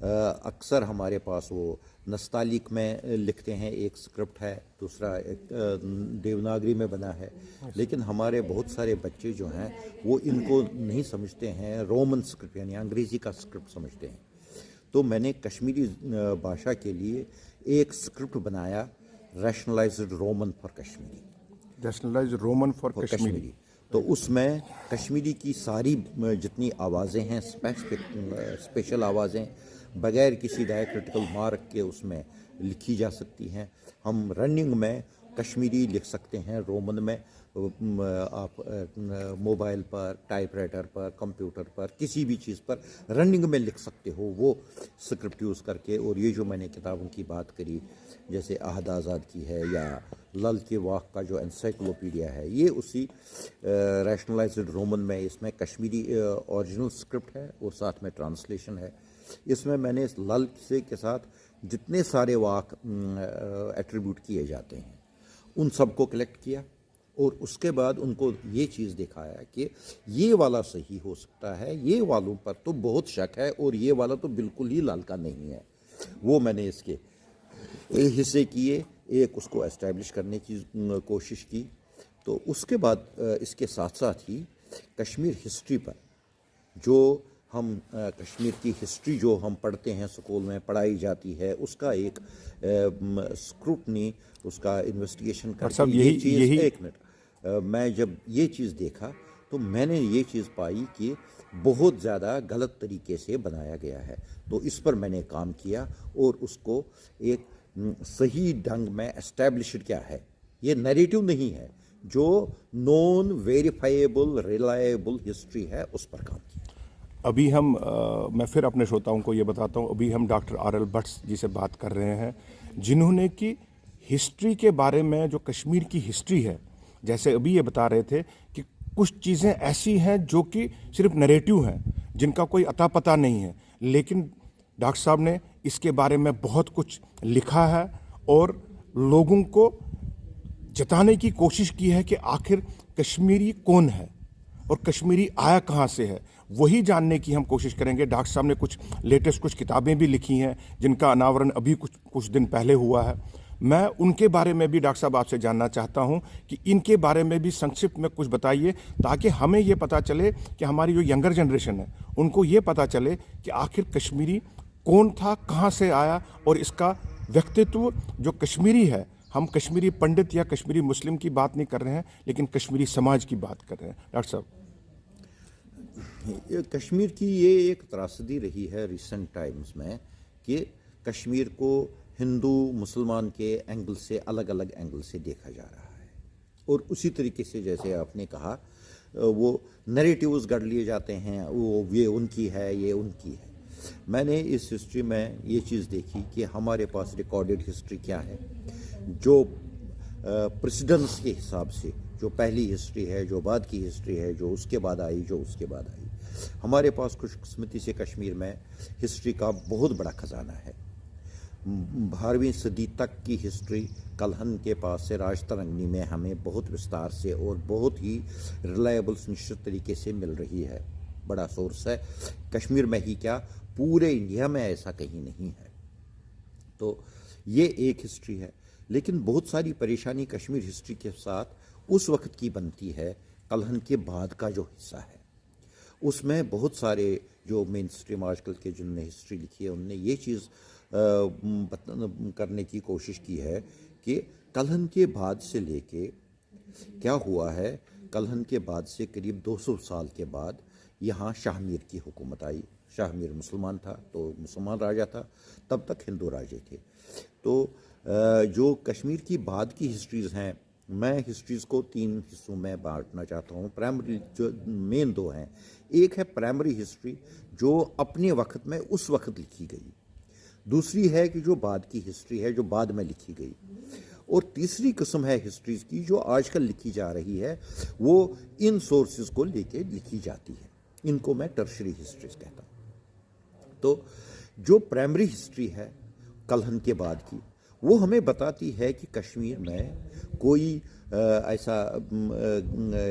اکثر ہمارے پاس وہ نستعلیق میں لکھتے ہیں، ایک اسکرپٹ ہے، دوسرا ایک دیوناگری میں بنا ہے، لیکن ہمارے بہت سارے بچے جو ہیں وہ ان کو نہیں سمجھتے ہیں، رومن اسکرپٹ یعنی انگریزی کا اسکرپٹ سمجھتے ہیں۔ تو میں نے کشمیری بھاشا کے لیے ایک اسکرپٹ بنایا، rationalized Roman for Kashmiri, rationalize Roman for Kashmiri. تو اس میں کشمیری کی ساری جتنی آوازیں ہیں، اسپیشل آوازیں بغیر کسی ڈائیکرٹیکل مارک کے اس میں لکھی جا سکتی ہیں۔ ہم رننگ میں کشمیری لکھ سکتے ہیں، رومن میں آپ موبائل پر، ٹائپ رائٹر پر، کمپیوٹر پر، کسی بھی چیز پر رننگ میں لکھ سکتے ہو وہ اسکرپٹ یوز کر کے۔ اور یہ جو میں نے کتابوں کی بات کری، جیسے عہد آزاد کی ہے یا لل کے واق کا جو انسائکلوپیڈیا ہے، یہ اسی ریشنلائزڈ رومن میں، اس میں کشمیری اوریجنل اسکرپٹ ہے اور ساتھ میں ٹرانسلیشن ہے۔ اس میں نے اس لل سے کے ساتھ جتنے سارے واق ایٹریبیوٹ کیے جاتے ہیں ان سب کو کلیکٹ کیا، اور اس کے بعد ان کو یہ چیز دکھایا کہ یہ والا صحیح ہو سکتا ہے، یہ والوں پر تو بہت شک ہے، اور یہ والا تو بالکل ہی لال کا نہیں ہے۔ وہ میں نے اس کے حصے کیے، ایک اس کو اسٹیبلش کرنے کی کوشش کی۔ تو اس کے بعد اس کے ساتھ ساتھ ہی کشمیر ہسٹری پر، جو ہم کشمیر کی ہسٹری جو ہم پڑھتے ہیں اسکول میں پڑھائی جاتی ہے، اس کا ایک اسکروٹنی، اس کا انویسٹیگیشن کر کے یہ چیز، ایک منٹ، میں جب یہ چیز دیکھا تو میں نے یہ چیز پائی کہ بہت زیادہ غلط طریقے سے بنایا گیا ہے۔ تو اس پر میں نے کام کیا اور اس کو ایک صحیح ڈھنگ میں اسٹیبلشڈ کیا ہے، یہ نیریٹو نہیں ہے، جو نون ویریفائیبل ریلائیبل ہسٹری ہے، اس پر کام کیا۔ ابھی ہم میں پھر اپنے شروتاؤں کو یہ بتاتا ہوں، ابھی ہم ڈاکٹر آر ایل بٹ جی سے بات کر رہے ہیں، جنہوں نے کہ ہسٹری کے بارے میں، جو کشمیر کی ہسٹری ہے، جیسے ابھی یہ بتا رہے تھے کہ کچھ چیزیں ایسی ہیں جو کہ صرف نریٹو ہیں، جن کا کوئی اتا پتہ نہیں ہے، لیکن ڈاکٹر صاحب نے اس کے بارے میں بہت کچھ لکھا ہے اور لوگوں کو جتانے کی کوشش کی ہے کہ آخر کشمیری کون ہے اور کشمیری آیا کہاں سے ہے، وہی جاننے کی ہم کوشش کریں گے۔ ڈاکٹر صاحب نے کچھ لیٹسٹ کچھ کتابیں بھی لکھی ہیں جن کا اناورن ابھی کچھ دن پہلے ہوا ہے۔ میں ان کے بارے میں بھی ڈاکٹر صاحب آپ سے جاننا چاہتا ہوں کہ ان کے بارے میں بھی سنکشپت میں کچھ بتائیے، تاکہ ہمیں یہ پتہ چلے کہ ہماری جو ینگر جنریشن ہے ان کو یہ پتہ چلے کہ آخر کشمیری کون تھا، کہاں سے آیا، اور اس کا ویکتتو جو کشمیری ہے۔ ہم کشمیری پنڈت یا کشمیری مسلم کی بات نہیں کر رہے ہیں، لیکن کشمیری سماج کی بات کر رہے ہیں۔ ڈاکٹر صاحب، کشمیر کی یہ ایک تراصدی رہی ہے ریسنٹ ٹائمز میں کہ کشمیر کو ہندو مسلمان کے اینگل سے، الگ الگ اینگل سے دیکھا جا رہا ہے، اور اسی طریقے سے جیسے آپ نے کہا وہ نریٹیوز گڑھ لیے جاتے ہیں، وہ یہ ان کی ہے، یہ ان کی ہے۔ میں نے اس ہسٹری میں یہ چیز دیکھی کہ ہمارے پاس ریکارڈڈ ہسٹری کیا ہے، جو پریسیڈنس کے حساب سے، جو پہلی ہسٹری ہے، جو بعد کی ہسٹری ہے، جو اس کے بعد آئی، جو اس کے بعد آئی۔ ہمارے پاس خوش قسمتی سے کشمیر میں ہسٹری کا بہت بڑا خزانہ ہے۔ 12ویں صدی تک کی ہسٹری کلہن کے پاس سے راج ترنگنی میں ہمیں بہت وستار سے اور بہت ہی ریلائبل سنشچت طریقے سے مل رہی ہے، بڑا سورس ہے۔ کشمیر میں ہی کیا، پورے انڈیا میں ایسا کہیں نہیں ہے۔ تو یہ ایک ہسٹری ہے، لیکن بہت ساری پریشانی کشمیر ہسٹری کے ساتھ اس وقت کی بنتی ہے، کلہن کے بعد کا جو حصہ ہے، اس میں بہت سارے جو مین اسٹریم آج کل کے جنہوں نے ہسٹری لکھی ہے، انہوں نے یہ چیز کرنے کی کوشش کی ہے کہ کلہن کے بعد سے لے کے کیا ہوا ہے، کلہن کے بعد سے قریب 200 سال کے بعد یہاں شاہ میر کی حکومت آئی۔ شاہ میر مسلمان تھا تو مسلمان راجہ تھا، تب تک ہندو راجے تھے۔ تو جو کشمیر کی بعد کی ہسٹریز ہیں، میں ہسٹریز کو 3 حصوں میں بانٹنا چاہتا ہوں۔ پرائمری جو مین 2 ہیں، ایک ہے پرائمری ہسٹری جو اپنے وقت میں اس وقت لکھی گئی، دوسری ہے کہ جو بعد کی ہسٹری ہے، جو بعد میں لکھی گئی، اور تیسری قسم ہے ہسٹریز کی جو آج کل لکھی جا رہی ہے، وہ ان سورسز کو لے کے لکھی جاتی ہے۔ ان کو میں ٹرشری ہسٹریز کہتا ہوں۔ تو جو پرائمری ہسٹری ہے کلہن کے بعد کی، وہ ہمیں بتاتی ہے کہ کشمیر میں کوئی ایسا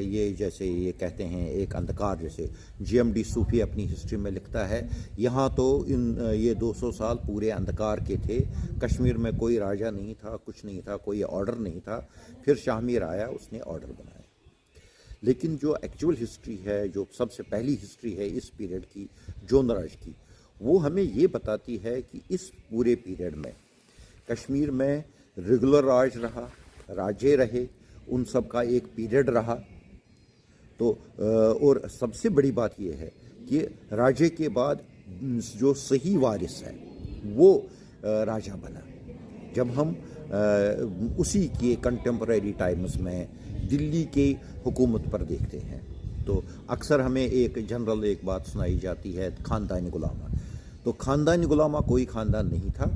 یہ جیسے یہ کہتے ہیں ایک اندھکار، جیسے جی ایم ڈی صوفی اپنی ہسٹری میں لکھتا ہے، یہاں تو یہ 200 سال پورے اندھکار کے تھے، کشمیر میں کوئی راجہ نہیں تھا، کچھ نہیں تھا، کوئی آرڈر نہیں تھا، پھر شاہ میر آیا، اس نے آرڈر بنایا۔ لیکن جو ایکچول ہسٹری ہے، جو سب سے پہلی ہسٹری ہے اس پیریڈ کی، جون راج کی، وہ ہمیں یہ بتاتی ہے کہ اس پورے پیریڈ میں کشمیر میں ریگولر راج رہا، راجے رہے، ان سب کا ایک پیریڈ رہا۔ تو اور سب سے بڑی بات یہ ہے کہ راجے کے بعد جو صحیح وارث ہے وہ راجہ بنا۔ جب ہم اسی کے کنٹمپریری ٹائمز میں دلی کی حکومت پر دیکھتے ہیں تو اکثر ہمیں ایک جنرل ایک بات سنائی جاتی ہے، خاندانی غلامہ۔ تو خاندانی غلامہ کوئی خاندان نہیں تھا،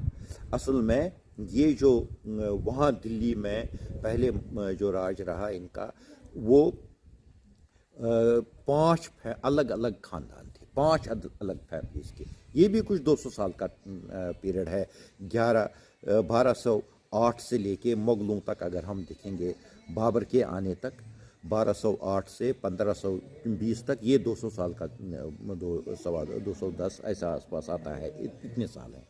اصل میں یہ جو وہاں دلی میں پہلے جو راج رہا ان کا، وہ 5 الگ الگ خاندان تھے، 5 الگ فیملیز کے۔ یہ بھی کچھ 200 سال کا پیریڈ ہے، 1208 سے لے کے مغلوں تک اگر ہم دیکھیں گے، بابر کے آنے تک 1208 سے 1520 تک، یہ 200 سال کا 210 ایسا آس پاس آتا ہے، اتنے سال ہیں۔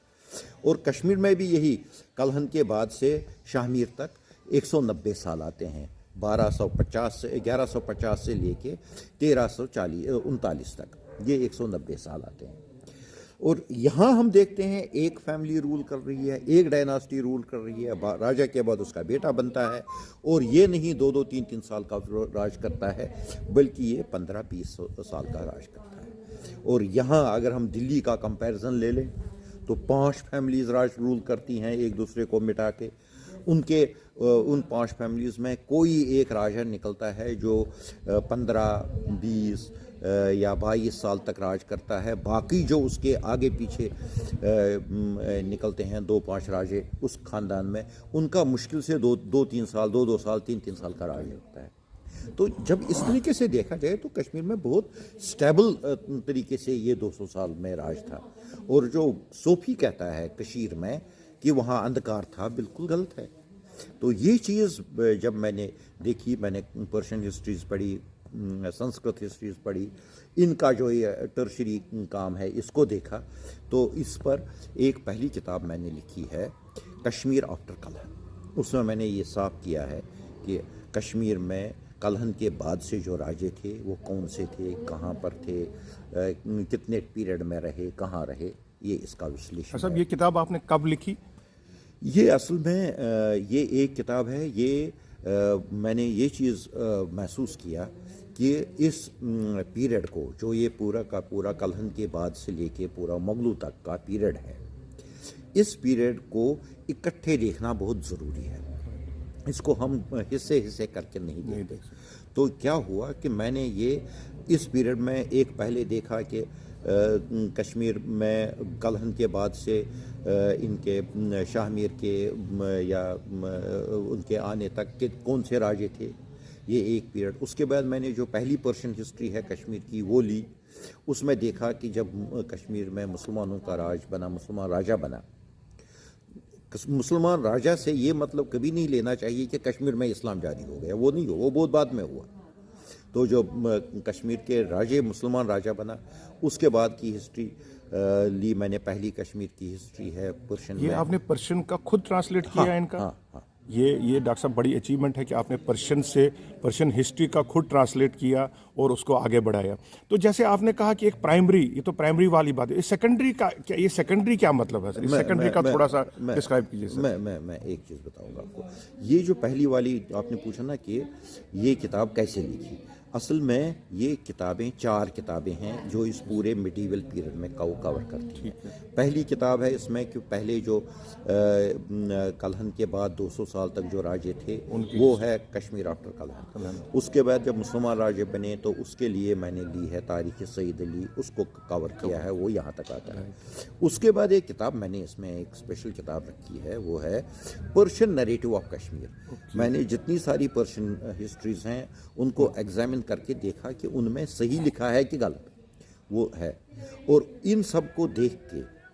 اور کشمیر میں بھی یہی کلہن کے بعد سے شاہ میر تک 190 سال آتے ہیں، 1150 سے لے کے 1339 تک، یہ 190 سال آتے ہیں۔ اور یہاں ہم دیکھتے ہیں ایک فیملی رول کر رہی ہے، ایک ڈائناسٹی رول کر رہی ہے، راجہ کے بعد اس کا بیٹا بنتا ہے، اور یہ نہیں 2-3 سال کا راج کرتا ہے، بلکہ یہ 15-20 سال کا راج کرتا ہے۔ اور یہاں اگر ہم دلی کا کمپیریزن لے لیں تو 5 فیملیز راج رول کرتی ہیں ایک دوسرے کو مٹا کے۔ ان 5 فیملیز میں کوئی ایک راجہ نکلتا ہے جو 15-20 یا 22 سال تک راج کرتا ہے، باقی جو اس کے آگے پیچھے نکلتے ہیں 2-5 راجے اس خاندان میں، ان کا مشکل سے 2-3 سال 2-2 سال 3-3 سال کا راج ہوتا ہے۔ تو جب اس طریقے سے دیکھا جائے تو کشمیر میں بہت سٹیبل طریقے سے یہ 200 سال میں راج تھا۔ اور جو صوفی کہتا ہے کشیر میں کہ وہاں اندھکار تھا، بالکل غلط ہے۔ تو یہ چیز جب میں نے دیکھی، میں نے پرشین ہسٹریز پڑھی، سنسکرت ہسٹریز پڑھی، ان کا جو یہ ٹرشری کام ہے اس کو دیکھا، تو اس پر ایک پہلی کتاب میں نے لکھی ہے، کشمیر آفٹر کلہن۔ اس میں میں نے یہ صاف کیا ہے کہ کشمیر میں کلہن کے بعد سے جو راجے تھے وہ کون سے تھے، کہاں پر تھے، کتنے پیریڈ میں رہے، کہاں رہے، یہ اس کا وشلیشن ہے۔ یہ کتاب آپ نے کب لکھی؟ یہ اصل میں یہ ایک کتاب ہے، یہ میں نے یہ چیز محسوس کیا کہ اس پیریڈ کو، جو یہ پورا کا پورا کلہن کے بعد سے لے کے پورا مغلوں تک کا پیریڈ ہے، اس پیریڈ کو اکٹھے دیکھنا بہت ضروری ہے۔ اس کو ہم حصے کر کے نہیں دیکھتے۔ تو کیا ہوا کہ میں نے یہ اس پیریڈ میں ایک پہلے دیکھا کہ کشمیر میں کلہن کے بعد سے ان کے شاہ میر کے یا ان کے آنے تک کہ کون سے راجے تھے، یہ ایک پیریڈ۔ اس کے بعد میں نے جو پہلی پرشین ہسٹری ہے کشمیر کی وہ لی، اس میں دیکھا کہ جب کشمیر میں مسلمانوں کا راج بنا، مسلمان راجہ بنا۔ مسلمان راجہ سے یہ مطلب کبھی نہیں لینا چاہیے کہ کشمیر میں اسلام جاری ہو گیا، وہ نہیں ہو، وہ بہت بعد میں ہوا۔ تو جو کشمیر کے راجے مسلمان راجہ بنا، اس کے بعد کی ہسٹری لی میں نے، پہلی کشمیر کی ہسٹری ہے پرشین میں۔ یہ آپ نے پرشین کا خود ٹرانسلیٹ کیا ہے ان کا؟ ہاں۔ یہ ڈاکٹر صاحب بڑی اچیومنٹ ہے کہ آپ نے پرشین ہسٹری کا خود ٹرانسلیٹ کیا اور اس کو آگے بڑھایا۔ تو جیسے آپ نے کہا کہ ایک پرائمری، یہ تو پرائمری والی بات ہے، سیکنڈری کا کیا، یہ سیکنڈری کیا مطلب ہے سر؟ سیکنڈری کا تھوڑا سا ڈسکرائب کیجیے سر۔ میں ایک چیز بتاؤں گا آپ کو۔ یہ جو پہلی والی آپ نے پوچھا نا کہ یہ کتاب کیسے لکھی، اصل میں یہ کتابیں 4 کتابیں ہیں جو اس پورے میڈیول پیریڈ میں کور کرتی ہیں۔ پہلی کتاب ہے اس میں کہ پہلے جو کلہن کے بعد 200 سال تک جو راجے تھے وہ ہے کشمیر آفٹر کلہن۔ اس کے بعد جب مسلمان راجے بنے تو اس کے لیے میں نے لی ہے تاریخ سعید علی، اس کو کور کیا ہے، وہ یہاں تک آتا ہے۔ اس کے بعد ایک کتاب میں نے اس میں ایک اسپیشل کتاب رکھی ہے، وہ ہے پرشین نیریٹو آف کشمیر۔ میں نے جتنی ساری پرشین ہسٹریز ہیں ان کو ایگزامن کر کے دیکھا کہ ان میں صحیح لکھا ہے کہ غلط، وہ ہے۔ اور ان سب کو دیکھ کے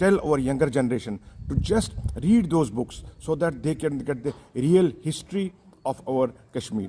tell our younger generation to just read those books so that they can get the real history of our Kashmir.